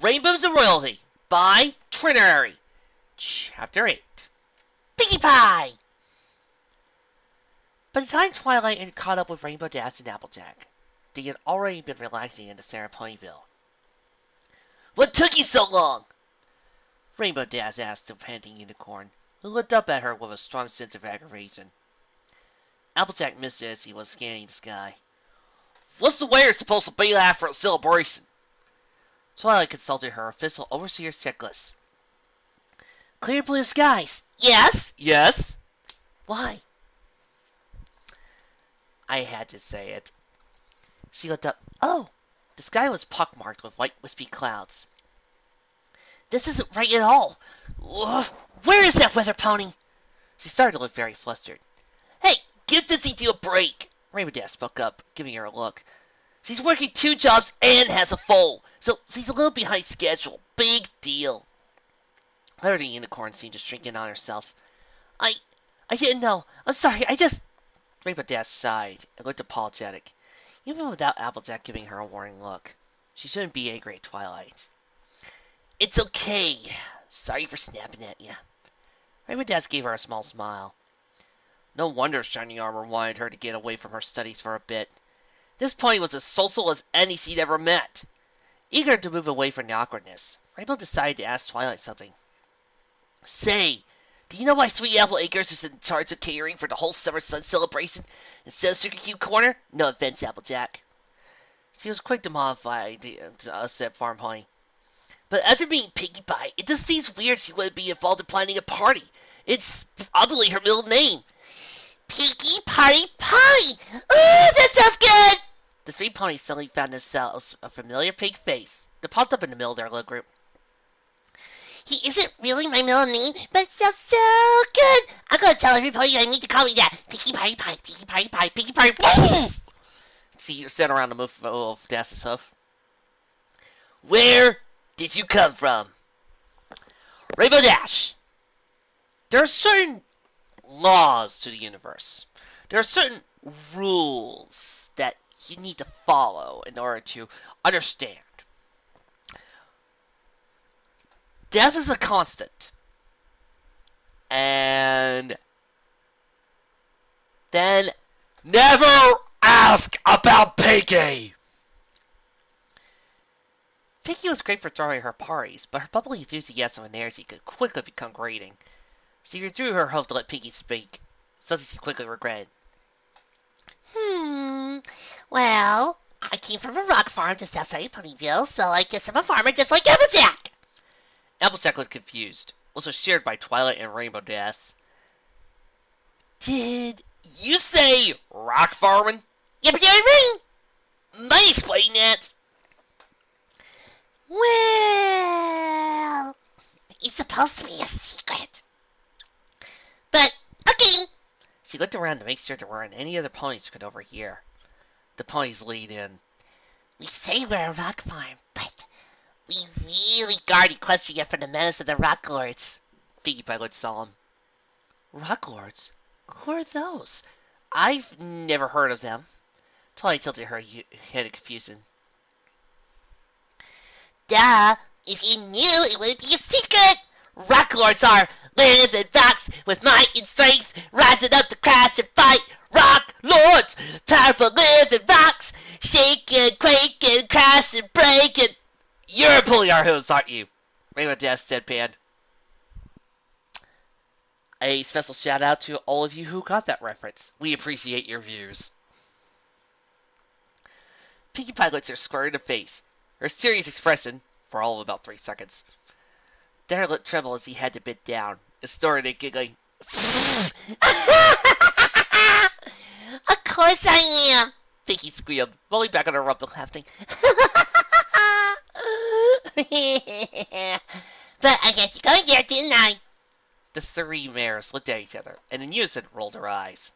Rainbooms of Royalty by Triniary. Chapter 8. Pinkie Pie! By the time Twilight had caught up with Rainbow Dash and Applejack, they had already been relaxing in the Sarah Ponyville. What took you so long? Rainbow Dash asked the panting unicorn, who looked up at her with a strong sense of aggravation. Applejack missed it as he was scanning the sky. What's the weather supposed to be like for a celebration? Twilight consulted her official overseer's checklist. Clear blue skies. Yes. Yes. Why? I had to say it. She looked up. Oh, the sky was pockmarked with white wispy clouds. This isn't right at all. Where is that weather pony? She started to look very flustered. Hey, give Dizzy a break. Rainbow Dash spoke up, giving her a look. She's working 2 jobs and has a foal, so she's a little behind schedule. Big deal. Larry the unicorn seemed to shrink in on herself. I didn't know. I'm sorry, Rainbow Dash sighed and looked apologetic, even without Applejack giving her a warning look. She shouldn't be angry at Twilight. It's okay. Sorry for snapping at you. Rainbow Dash gave her a small smile. No wonder Shiny Armor wanted her to get away from her studies for a bit. This pony was as social as any she'd ever met. Eager to move away from the awkwardness, Rainbow decided to ask Twilight something. Say, do you know why Sweet Apple Acres is in charge of catering for the whole Summer Sun celebration instead of Sugar Cube Corner? No offense, Applejack. She was quick to modify the upset farm pony. But after meeting Pinkie Pie, it just seems weird she wouldn't be involved in planning a party. It's oddly her middle name. Pinkie Pie Pie! Ooh, that sounds good! The 3 ponies suddenly found themselves a familiar pink face that popped up in the middle of their little group. He isn't really my middle name, but it sounds so good. I'm going to tell every pony I need to call me that. Pinkie Pie Pie, Pinkie Pie Pie, Pinkie Pie Pie. See, sat around the move of Dash's hoof. Where did you come from? Rainbow Dash. There are certain laws to the universe. There are certain rules that you need to follow in order to understand. Death is a constant. And then never ask about Pinkie! Pinkie was great for throwing her parties, but her bubbly enthusiasm and energy could quickly become grating. She withdrew her hope to let Pinkie speak, something she quickly regretted. Well, I came from a rock farm just outside of Ponyville, so I guess I'm a farmer just like Applejack. Applejack was confused, also shared by Twilight and Rainbow Dash. Did you say rock farming? Yeah, but I mean, might explain that. Well, it's supposed to be a secret. But, okay. She looked around to make sure there weren't any other ponies who could overhear. The ponies leaned in. We say we're a rock farm, but we really guard and question you from the menace of the Rock Lords. Pinkie Pie looked solemn. Rock Lords? Who are those? I've never heard of them. Twilight tilted her head in confusion. Duh! If you knew, it wouldn't be a secret! Rock Lords are living rocks with might and strength, rising up to crash and fight. Rock Lords, powerful living rocks, shaking, quaking, crashing, breaking. You're pulling our hooves, aren't you? Rainbow Dash deadpanned. A special shout out to all of you who got that reference. We appreciate your views. Pinkie Pie looked her square in the face, her serious expression, for all of about 3 seconds. Then her lip trembled as he had to bend down, and started giggling. Of course I am, Pinkie squealed, rolling back on her rump and laughing. But I got to go in there, didn't I? The 3 mares looked at each other, and in unison rolled her eyes.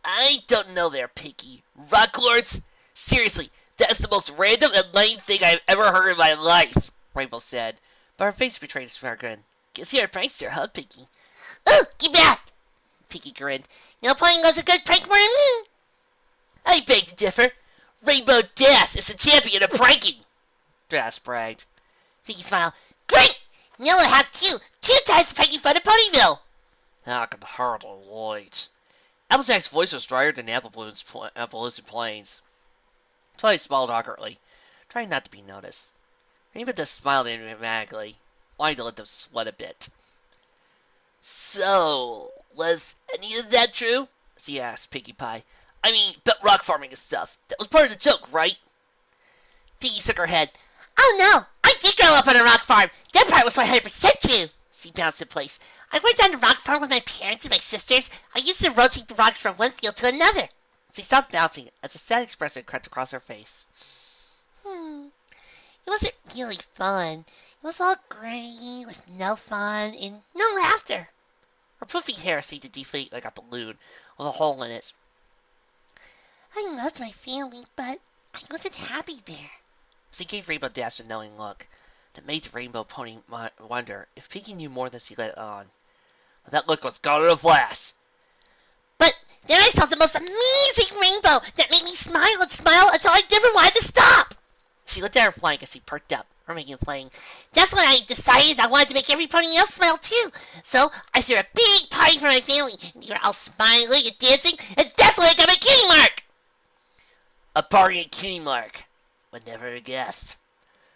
I don't know there, Pinkie. Rock Lords? Seriously, that's the most random and lame thing I've ever heard in my life, Rainbow said, but her face betrayed a chagrin. Guess you're a prankster, huh, Pinkie? Oh, get back! Pinkie grinned. No pony knows a good prank more than me. I beg to differ. Rainbow Dash is the champion of pranking. Dash bragged. Piggy smiled. Great! Now we'll have two times the Peggy Fun at Ponyville. I can hardly wait. Applejack's voice was drier than Appaloosa Plains. Twilight smiled awkwardly, trying not to be noticed. Rainbow just smiled enigmatically, wanting to let them sweat a bit. So, was any of that true? She asked Pinkie Pie. I mean, about rock farming and stuff. That was part of the joke, right? Piggy shook her head. Oh no, I did grow up on a rock farm. That part was 100% true. She bounced in place. I worked on the rock farm with my parents and my sisters. I used to rotate the rocks from one field to another. She stopped bouncing as a sad expression crept across her face. It wasn't really fun. It was all gray, with no fun, and no laughter. Her poofy hair seemed to deflate like a balloon with a hole in it. I loved my family, but I wasn't happy there. She gave Rainbow Dash a knowing look that made the Rainbow Pony wonder if Pinkie knew more than she let on. But that look was gone in a flash. But then I saw the most amazing rainbow that made me smile and smile until I never wanted to stop. She looked at her flank as she perked up, humming and playing. That's when I decided I wanted to make every pony else smile too. So I threw a big party for my family, and they were all smiling and dancing, and that's when I got my kitty mark. A party at Kitty Mark. Would never have guessed.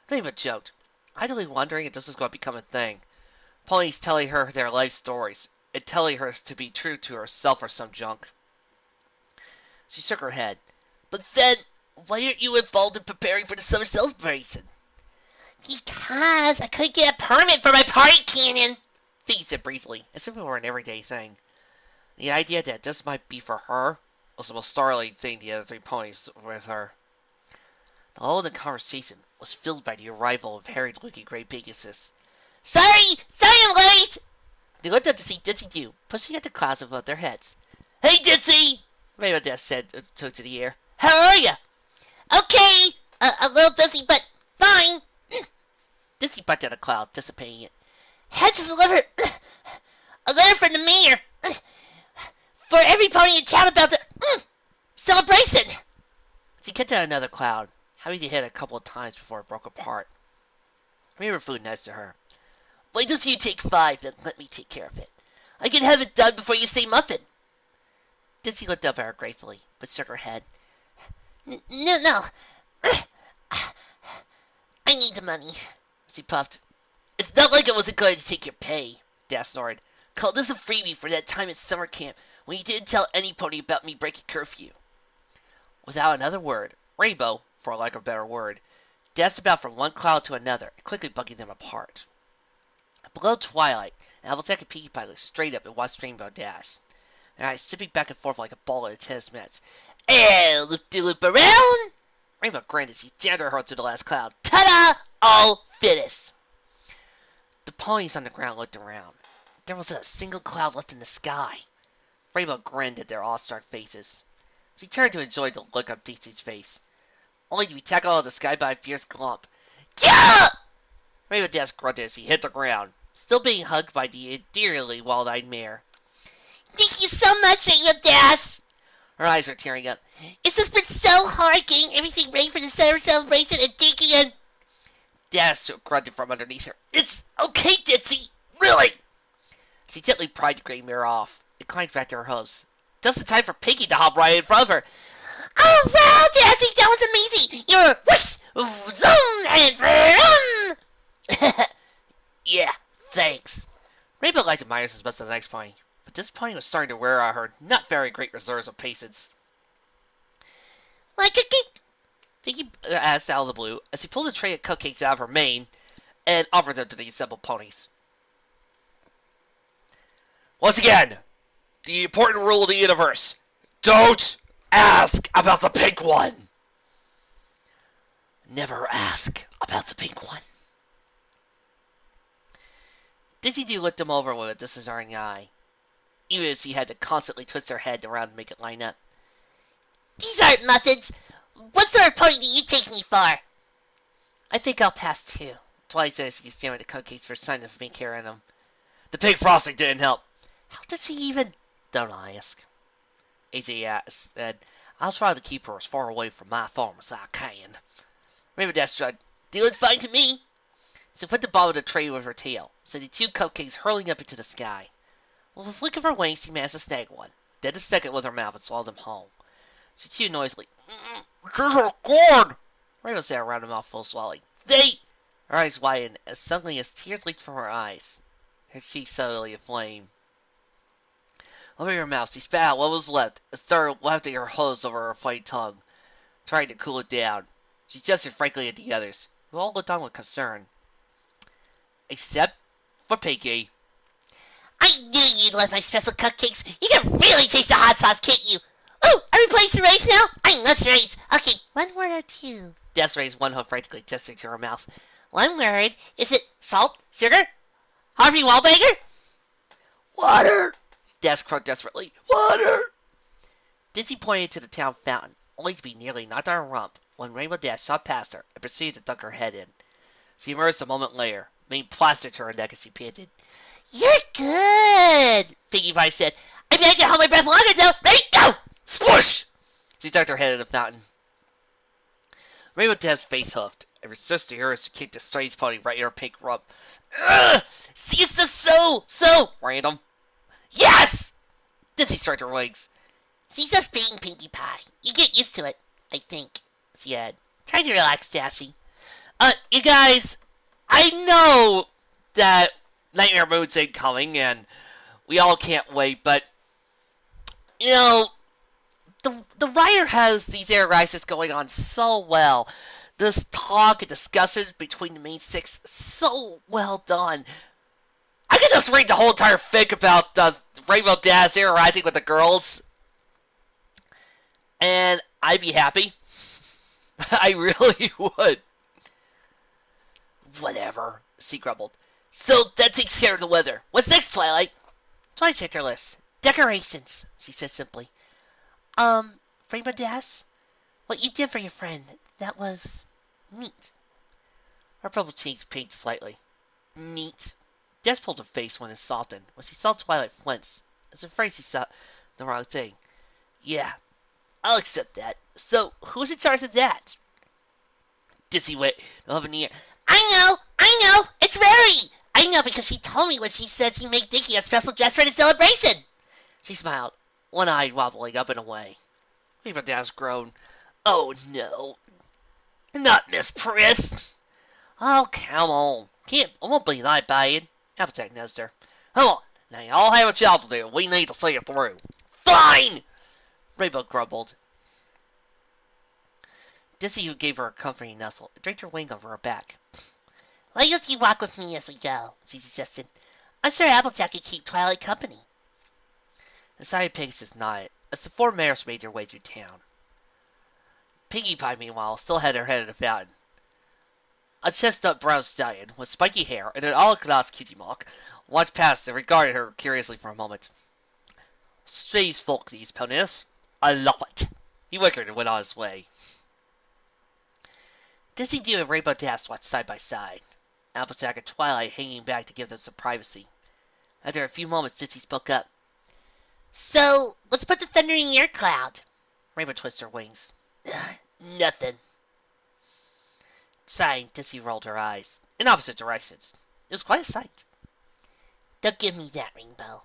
Rainbow joked, idly wondering if this was going to become a thing. Ponies telling her their life stories, and telling her to be true to herself or some junk. She shook her head. But then, why aren't you involved in preparing for the summer celebration? Because I couldn't get a permit for my party cannon, Fee said breezily, as if it were an everyday thing. The idea that this might be for her was the most startling thing the other three ponies with her. The whole of the conversation was filled by the arrival of harried-looking Grey Pegasus. Sorry I'm late! They looked up to see Ditsy do, pushing at the clouds above their heads. Hey, Ditsy! Rainbow Dash said, took to the air. How are ya? Okay, a little busy, but fine. Ditsy bucked at a cloud, dissipating it. Had to deliver a letter from the mayor for every pony in town about the celebration. She kicked out another cloud, having to hit it a couple of times before it broke apart. Rainbow flew next to her. Why don't you take 5 and let me take care of it? I can have it done before you say muffin. Ditsy looked up at her gratefully, but shook her head. No. I need the money. She puffed. It's not like I wasn't going to take your pay, Dash snorted. Call this a freebie for that time at summer camp when you didn't tell any pony about me breaking curfew. Without another word, Rainbow, for lack of a better word, dashed about from one cloud to another, quickly bucking them apart. Below Twilight, Applejack and Pinkie Pie looked straight up and watched Rainbow dash, their eyes zipping back and forth like a ball at a tennis match. And loop-de-loop around! Rainbow grinned as she jammed her heart to the last cloud. Ta-da! All finished! The ponies on the ground looked around. There was a single cloud left in the sky. Rainbow grinned at their awe-struck faces. She turned to enjoy the look on Ditsy's face, only to be tackled out of the sky by a fierce glump. Yeah! Rainbow Dash grunted as she hit the ground, still being hugged by the endearingly wild-eyed mare. Thank you so much, Rainbow Dash. Her eyes were tearing up. It's just been so hard getting everything ready for the summer celebration and thinking and... Dash grunted from underneath her. It's okay, Ditsy! Really! She gently pried the gray mare off and climbed back to her host. Just in time for Pinkie to hop right in front of her. Oh, wow, Daisy, that was amazing! You're whoosh, zoom, and vroom! Yeah, thanks. Rainbow liked Myers as best as the next pony, but this pony was starting to wear out her not very great reserves of patience. Like a cake? Pinkie asked out of the blue as he pulled a tray of cupcakes out of her mane and offered them to the assembled ponies. Once again, the important rule of the universe. Don't ask about the pink one. Never ask about the pink one. Ditsy D looked him over with a discerning eye, even as she had to constantly twist her head around to make it line up. These aren't muffins. What sort of pony do you take me for? I think I'll pass too. Twilight said as she stared at the cupcakes for a sign of pink hair in them. The pink frosting didn't help. How does he even... Don't ask. AJ said, I'll try to keep her as far away from my farm as I can. Rainbow Dash Doing fine to me. She put the ball in the tray with her tail, sending 2 cupcakes hurling up into the sky. With a flick of her wings, she managed to snag one, then a second with her mouth and swallowed them whole. She chewed noisily. These are good! Rainbow sat around a mouthful, swallowing. Her eyes widened as suddenly as tears leaked from her eyes. Her cheeks suddenly aflame. Over her mouth, she spat out what was left and started wafting her hose over her fine tongue, trying to cool it down. She gestured frankly at the others, who all looked on with concern. Except for Pinky. I knew you'd love my special cupcakes. You can really taste the hot sauce, can't you? Oh, are we playing charades now? I love charades. Okay, 1 word or 2. Des raised one hand frantically, gesturing to her mouth. 1 word. Is it salt, sugar, Harvey Wallbanger? Water! Des croaked desperately. Water! Dizzy pointed to the town fountain, only to be nearly knocked on her rump when Rainbow Dash shot past her and proceeded to dunk her head in. She emerged a moment later, being plastered to her neck as she panted. You're good, Pinkie Pie said. I bet I can hold my breath longer though. Ready, go! Swoosh! She ducked her head in the fountain. Rainbow Dash's face huffed, and her sister hers kicked the strange pony right in her pink rump. Ugh! See, it's just so random. Yes! Dizzy stroked her wings. She's just being Pinkie Pie. You get used to it, I think, she had. Try to relax, Sassy. You guys, I know that Nightmare Moon's incoming, and we all can't wait, but, you know, the writer has these air rises going on so well. This talk and discussion between the main 6, so well done. I could just read the whole entire fic about Rainbow Dash interacting with the girls, and I'd be happy. I really would. Whatever, she grumbled. So that takes care of the weather. What's next, Twilight? Twilight checked her list. Decorations, she said simply. Rainbow Dash, what you did for your friend, that was neat. Her purple cheeks pinked slightly. Neat. Dash pulled her face when it softened when she saw Twilight flinch, as afraid she saw the wrong thing. Yeah, I'll accept that. So, who's in charge of that? Dizzy went up in the air. I know, it's Rary. I know because she told me when she said she made Dinky a special dress for the celebration. She smiled, one eye wobbling up and away. Rainbow Dash groaned. Oh no, not Miss Priss. Oh, come on. I won't be that bad. Applejack nuzzed her. Come on, now you all have a job to do. We need to see it through. Fine! Rainbow grumbled. Dizzy, who gave her a comforting nuzzle, draped her wing over her back. Why don't you walk with me as we go, she suggested. I'm sure Applejack can keep Twilight company. The sorry Pegasus nodded as the 4 mares made their way through town. Pinkie Pie, meanwhile, still had her head in the fountain. A chestnut brown stallion with spiky hair and an all-glass cutie mark watched past and regarded her curiously for a moment. Strange folk, these ponies. I love it. He wickered and went on his way. Dizzy Dew and Rainbow Dash watched side by side, Applejack and Twilight hanging back to give them some privacy. After a few moments, Dizzy spoke up. So, let's put the thunder in your cloud. Rainbow twisted her wings. Nothing. Sighing, Dizzy rolled her eyes in opposite directions. It was quite a sight. Don't give me that, Rainbow.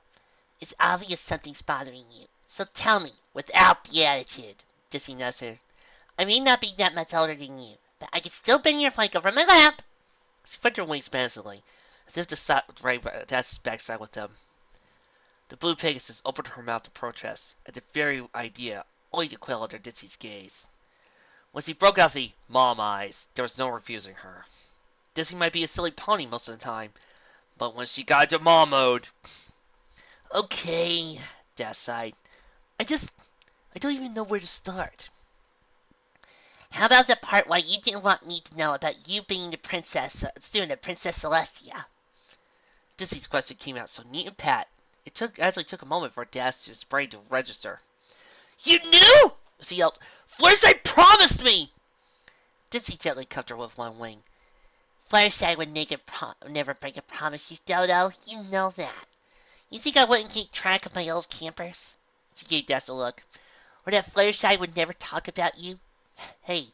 It's obvious something's bothering you. So tell me, without the attitude, Dizzy nuzzled her. I may not be that much older than you, but I can still bend your flank over my lap. She flicked her wings menacingly, as if to side with Rainbow Dash's backside with them. The blue Pegasus opened her mouth to protest at the very idea, only to quail under Dizzy's gaze. When she broke out the mom eyes, there was no refusing her. Dizzy might be a silly pony most of the time, but when she got into mom mode... Okay, Dash sighed. I don't even know where to start. How about the part why you didn't want me to know about you being the princess, student of Princess Celestia? Dizzy's question came out so neat and pat, it actually took a moment for Dash's brain to register. You knew? She yelled. Fluttershy promised me! Dizzy gently cuffed her with one wing. Fluttershy would never break a promise, you dodo. You know that. You think I wouldn't keep track of my old campers? She gave Dash a look. Or that Fluttershy would never talk about you? Hey,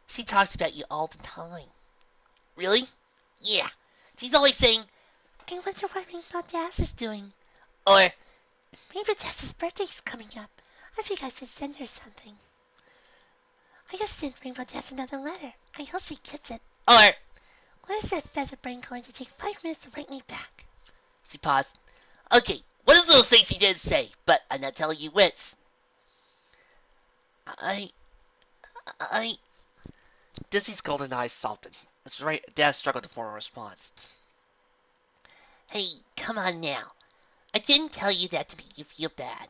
she talks about you all the time. Really? Yeah. She's always saying, I wonder what Rainbow Dash is doing. Or, Rainbow Dash's birthday's coming up. I think I should send her something. I just sent Rainbow Dash another letter. I hope she gets it. or, What is that feather brain going to take 5 minutes to write me back? she paused. Okay, one of those things he didn't say, but I'm not telling you which. I... Dizzy's golden eyes softened. That's right, Dad struggled to form a response. Hey, come on now. I didn't tell you that to make you feel bad.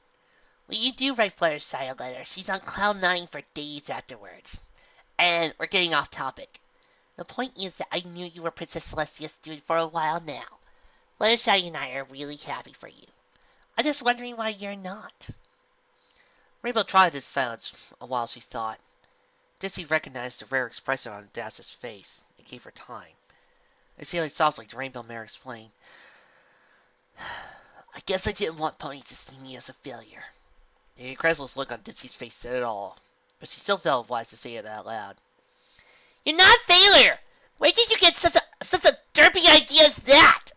When you do write Fluttershy a letter, she's on cloud 9 for days afterwards. And we're getting off topic. The point is that I knew you were Princess Celestia's student for a while now. Fluttershy and I are really happy for you. I'm just wondering why you're not. Rainbow tried in silence a while she thought. Dizzy recognized the rare expression on Dass's face. It gave her time. Exhaling softly, the Rainbow Mare explained, I guess I didn't want ponies to see me as a failure. The incredulous look on Dizzy's face said it all, but she still felt wise to say it out loud. You're not a failure! Where did you get such a derpy idea as that?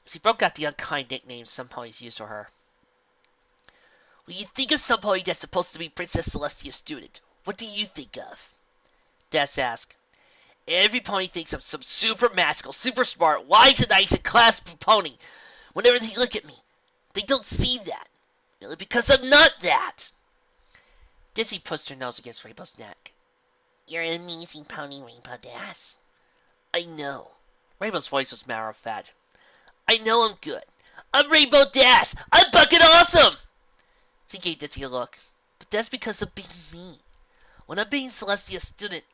She broke out the unkind nicknames some ponies used for her. When you think of some pony that's supposed to be Princess Celestia's student, what do you think of? Des asked. Every pony thinks I'm some super magical, super smart, wise and nice and classy pony. Whenever they look at me, they don't see that. Really, because I'm not that. Dizzy pushed her nose against Rainbow's neck. You're an amazing pony, Rainbow Dash. I know. Rainbow's voice was matter of fact. I know I'm good. I'm Rainbow Dash. I'm bucket awesome. She gave Dizzy a look. But that's because of being me. When I'm being Celestia's student,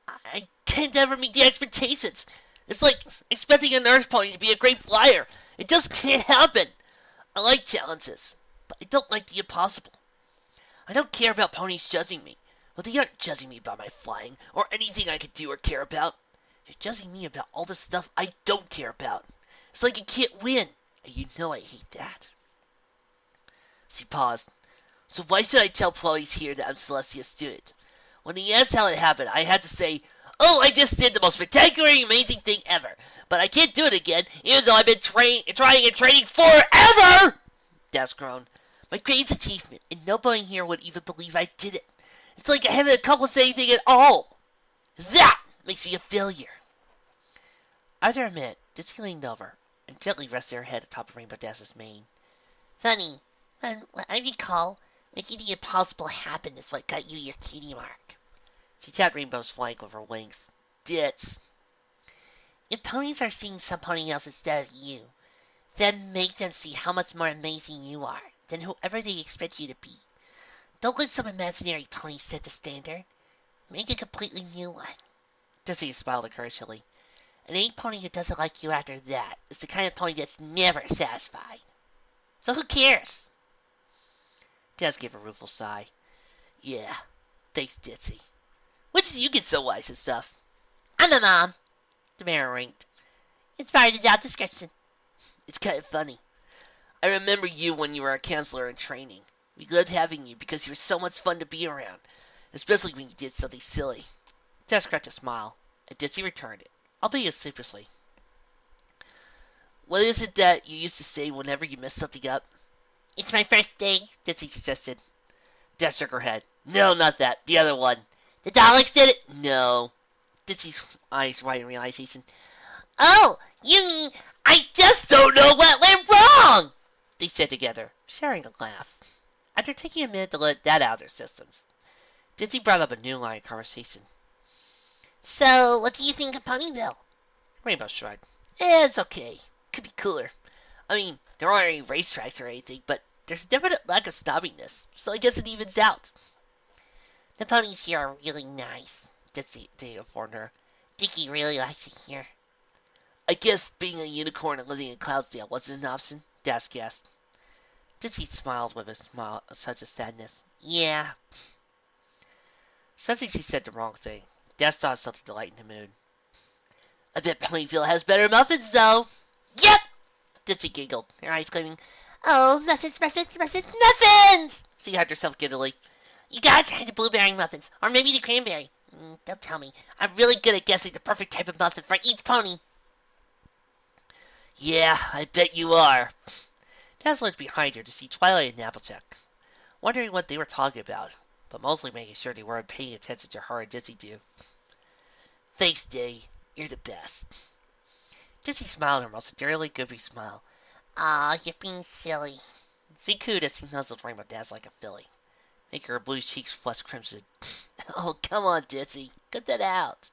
I can't ever meet the expectations. It's like expecting an Earth pony to be a great flyer. It just can't happen. I like challenges, but I don't like the impossible. I don't care about ponies judging me, but they aren't judging me by my flying or anything I could do or care about. They're judging me about all the stuff I don't care about. It's like I can't win, and you know I hate that. She paused. So why should I tell ponies here that I'm Celestia's student? When he asked how it happened, I had to say, oh, I just did the most spectacular and amazing thing ever. But I can't do it again, even though I've been trying and training forever! Dash groaned. My greatest achievement, and nobody here would even believe I did it. It's like I haven't accomplished anything at all. That makes me a failure. After a minute, Dizzy leaned over and gently rested her head atop of Rainbow Dash's mane. Funny, what I recall, making the impossible happen is what got you your cutie mark. She tapped Rainbow's flank with her wings. Ditz. If ponies are seeing some pony else instead of you, then make them see how much more amazing you are than whoever they expect you to be. Don't let some imaginary pony set the standard. Make a completely new one. Dizzy smiled encouragingly. And any pony who doesn't like you after that is the kind of pony that's never satisfied. So who cares? Des gave a rueful sigh. Yeah, thanks, Dizzy. When did you get so wise and stuff? I'm a mom. The mayor winked. It's part of the job description. It's kind of funny. I remember you when you were a counselor in training. We loved having you because you were so much fun to be around, especially when you did something silly. Des cracked a smile, and Dizzy returned it, albeit sheepishly. What is it that you used to say whenever you messed something up? It's my first day, Dizzy suggested. Des shook her head. No, not that. The other one. The Daleks did it? No. Dizzy's eyes widened in realization. Oh, you mean I just don't know what went wrong? They said together, sharing a laugh. After taking a minute to let that out of their systems, Dizzy brought up a new line of conversation. So, what do you think of Ponyville? Rainbow shrugged. It's okay. Could be cooler. I mean, there aren't any racetracks or anything, but there's a definite lack of snobbiness, so I guess it evens out. The ponies here are really nice, Dizzy informed her. Dicky really likes it here. I guess being a unicorn and living in Cloudsdale wasn't an option, Dash guessed. Dizzy smiled with a smile of such a sadness. Yeah. Sensing she said the wrong thing, Dash thought something to lighten the mood. I bet Ponyville has better muffins, though. Yep! Dizzy giggled, her eyes gleaming. Oh, muffins, muffins, muffins, muffins! She hugged herself giddily. You gotta try the blueberry muffins, or maybe the cranberry. Don't tell me. I'm really good at guessing the perfect type of muffin for each pony. Yeah, I bet you are. Daz looked behind her to see Twilight and Applejack, wondering what they were talking about, but mostly making sure they weren't paying attention to her and Dizzy do. Thanks, Day. You're the best. Dizzy smiled her most endearingly goofy smile. Aw, you're being silly. Z cooed as he nuzzled Rainbow Daz like a filly, making her blue cheeks flush crimson. Oh, come on, Dizzy. Cut that out.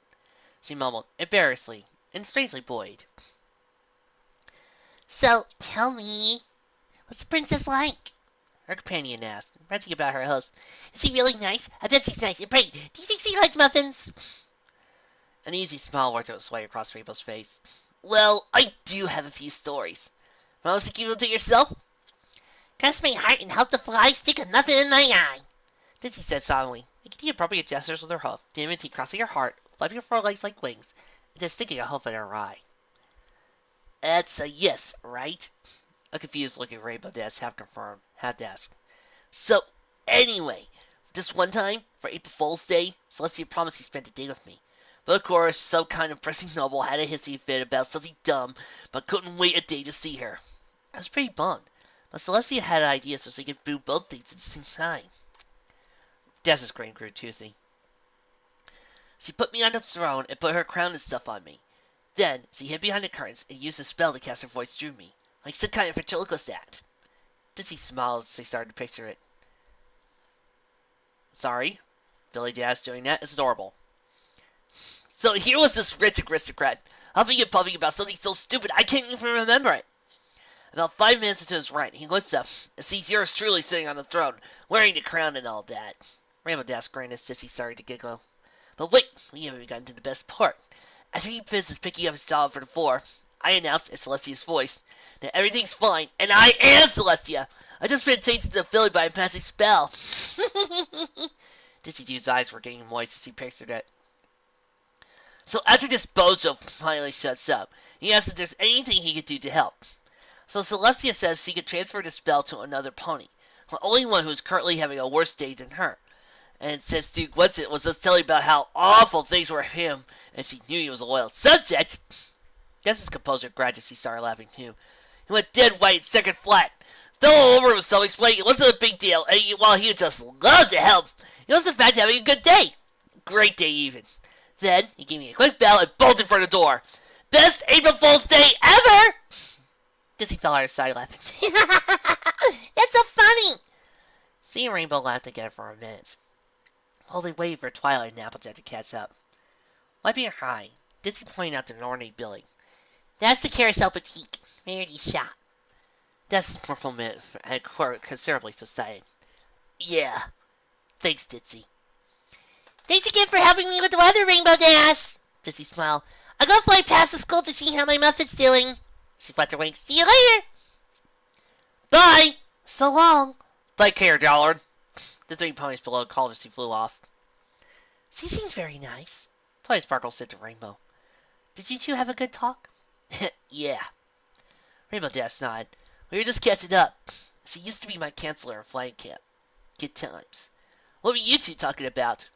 She mumbled, embarrassedly and strangely buoyed. So, tell me, what's the princess like? Her companion asked, ranting about her host. Is he really nice? I bet he's nice and pretty. Do you think she likes muffins? An easy smile worked its way across Rainbow's face. Well, I do have a few stories. Want to keep them to yourself? Cross my heart and help the fly stick a muffin in my eye. Dizzy said solemnly, making the appropriate gestures with her hoof, to imitate crossing her heart, flapping her forelegs like wings, and then sticking a hoof in her eye. That's a yes, right? A confused look at Rainbow Daz half confirmed, half asked. So, anyway, this one time, for April Fool's Day, Celestia promised to spend the day with me. But of course, some kind of pressing noble had a hissy fit about something dumb, but couldn't wait a day to see her. I was pretty bummed, but Celestia had an idea so she could do both things at the same time. Daz's grin grew toothy. She put me on the throne and put her crown and stuff on me. Then, she hid behind the curtains and used a spell to cast her voice through me, like some kind of ventriloquist act. Dizzy smiled as they started to picture it. Sorry, Billy Daz doing that is adorable. So here was this rich aristocrat, huffing and puffing about something so stupid I can't even remember it. About 5 minutes into his rant, he looks up and sees yours truly sitting on the throne, wearing the crown and all that. Rainbow Dash grinned as Dizzy started to giggle. But wait, we haven't even gotten to the best part. After he finishes picking up his job for the floor, I announced in Celestia's voice that everything's fine, and I am Celestia! I just been changed to Philly by a magic spell. Dizzy Dude's eyes were getting moist as he pictured it. So after this bozo finally shuts up, he asks if there's anything he could do to help. So Celestia says she could transfer the spell to another pony, the only one who's currently having a worse day than her. And since Duke Winston was just telling about how awful things were with him, and she knew he was a loyal subject, Dez's composer gradually started laughing too. He went dead white and second flat, fell over himself explaining it wasn't a big deal, and while he would just love to help, he was in fact having a good day. Great day even. Then he gave me a quick bell and bolted for the door. Best April Fool's Day ever! Dizzy fell out of side laughing. That's so funny! She and Rainbow laughed again for a minute, while they waited for Twilight and Applejack to catch up. Wiping her eye, Dizzy pointed out to Nornay Billy. That's the Carousel Boutique. Rarity's shop. That's more for a minute and considerably subsided. Yeah. Thanks, Dizzy. Thanks again for helping me with the weather, Rainbow Dash. Dizzy smiled. I'll go fly past the school to see how my muffin's doing. She flapped her wings. See you later. Bye. So long. Take care, Dollard. The 3 ponies below called as she flew off. She seems very nice. Twilight Sparkle said to Rainbow. Did you two have a good talk? Yeah. Rainbow Dash nodded. We were just catching up. She used to be my counselor in flying camp. Good times. What were you two talking about?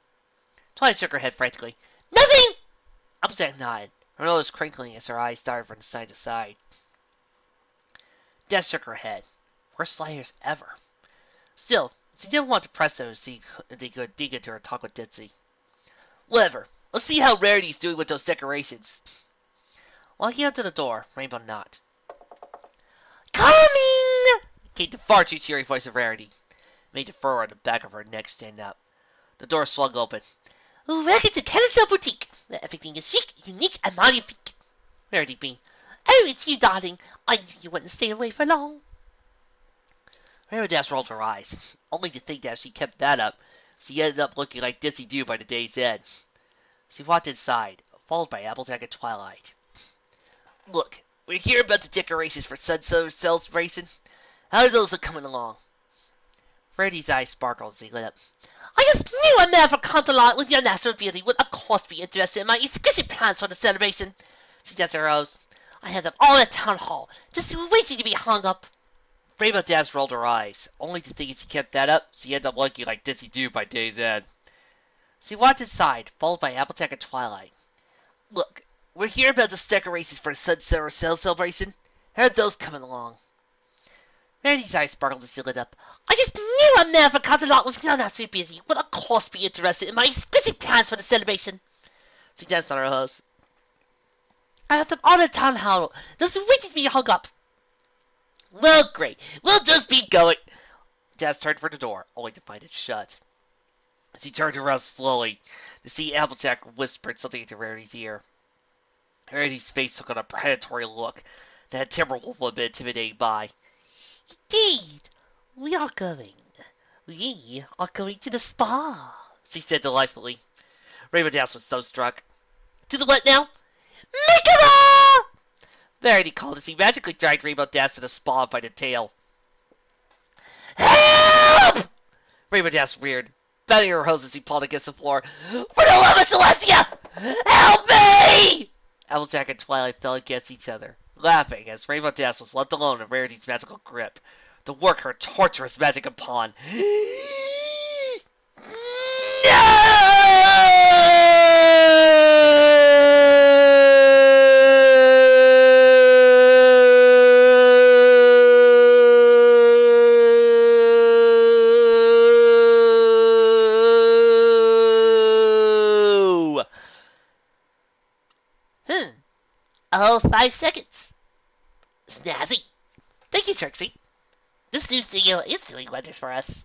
Twilight shook her head frantically. Nothing! Applejack nodded, her nose crinkling as her eyes started from side to side. Dash shook her head. Worst liars ever. Still, she didn't want to press them so they could dig into her talk with Dizzy. Whatever. Let's see how Rarity's doing with those decorations. Walking out to the door, Rainbow nodded. Coming! Came the far too cheery voice of Rarity. Made the fur on the back of her neck stand up. The door swung open. Welcome to Carousel Boutique, where everything is chic, unique, and magnifique. Rarity beamed. Oh, it's you, darling. I knew you wouldn't stay away for long. Rainbow Dash rolled her eyes, only to think that if she kept that up, she ended up looking like Dizzy Doo by the day's end. She walked inside, followed by Applejack and Twilight. Look, we're here about the decorations for Sun celebration. How are those coming along? Rarity's eyes sparkled as he lit up. I just knew a man from Canterlot with your natural beauty would of course be interested in my exquisite plans for the celebration. She just arose. I had them all at town hall, just waiting to be hung up. Rainbow Dash rolled her eyes, only to think as she kept that up, she ended up looking like Dizzy Doo by day's end. She walked inside, followed by Applejack and Twilight. Look, we're here about the decorations for the Sunset or Sale celebration. How are those coming along? Rarity's eyes sparkled as she lit up. I just knew a man for Continental was not so busy. Would of course be interested in my exquisite plans for the celebration. She danced on her hose. I have them all in town hall. Those witches be hung up. Well, great. We'll just be going. Jazz turned for the door, only to find it shut. She turned around slowly to see Applejack whispered something into Rarity's ear. Rarity's face took on a predatory look that Timberwolf would have been intimidated by. Indeed, we are going. We are going to the spa, she said delightfully. Rainbow Dash was so struck. To the what now? Mikada! Rarity called as he magically dragged Rainbow Dash to the spa by the tail. Help! Rainbow Dash reared, banging her hose as he paused against the floor. For the love of Celestia! Help me! Applejack and Twilight fell against each other, laughing as Rainbow Dash was left alone in Rarity's magical grip to work her torturous magic upon. Oh, 5 seconds. Snazzy. Thank you, Trixie. This new studio is doing wonders for us.